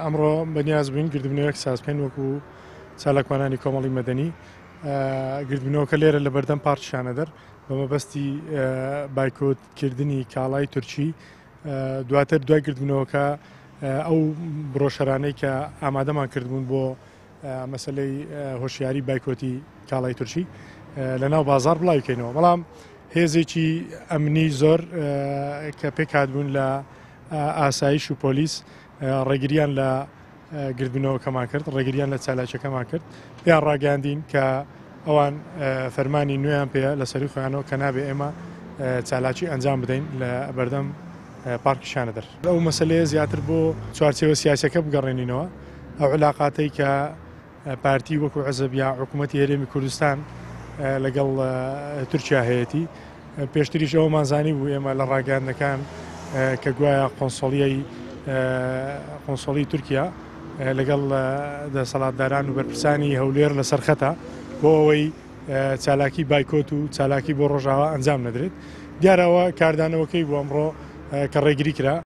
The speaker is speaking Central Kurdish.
ئەمڕۆ بەنیاز بووین گردبنەوەیەک سازبکەین وەکو چالاکوانانی کۆمەڵی مەدەنی گردبنەوەکە لێرە لە بەردەم پارکشانەدەر بە مەبەستی بایکۆتکردنی کاڵای تورکی دواتر دوای گردبنەوەکە ئەو بڕۆشەرانەی کە ئامادەمان کردبوون بۆ مەسلەی هۆشیاری بایکۆتی کاڵای تورکی لەناو بازار بڵاو بکەینەوە بەڵام هێزێکی ئەمنی زۆر کە پێک هاتبوون لە ئاسایش و پۆلیس ڕێگریان لە گردبنەوەکەمان کرد ڕێگریان لە چالاکیەکەمان کرد پێیان ڕاگەاندین کە ئەوان فەرمانی نوێیان پێ لە سەری خۆیانەوە کە نابێ ئێمە چالاکی ئەنجام بدەین لە بەردەم پارکشانەدەر ئەو مەسلەیە زیاتر بۆ چوارچێوە سیاسەکە بگەڕێنینەوە ئەو علاقاتەی کە پارتی وەکو حزب یا حکوومەتی هەرێمی کوردستان لەگەڵ تورکیا هەیەی پێشتریش ئەومانزانی بوو ئێمە لە ڕاگەاندنەکان کە گوایە قۆنسۆڵی تورکیا لەگەڵ دەسەڵاتداران و بەرپرسانی هەولێر لە سەرخەتە بۆ ئەوەی چالاکی بایکۆت و چالاکی بۆ ڕۆژاوا ئەنجام نەدرێت دیارەوە کاردانەوەکەی بۆ ئەمڕۆ کە ڕێگری کرا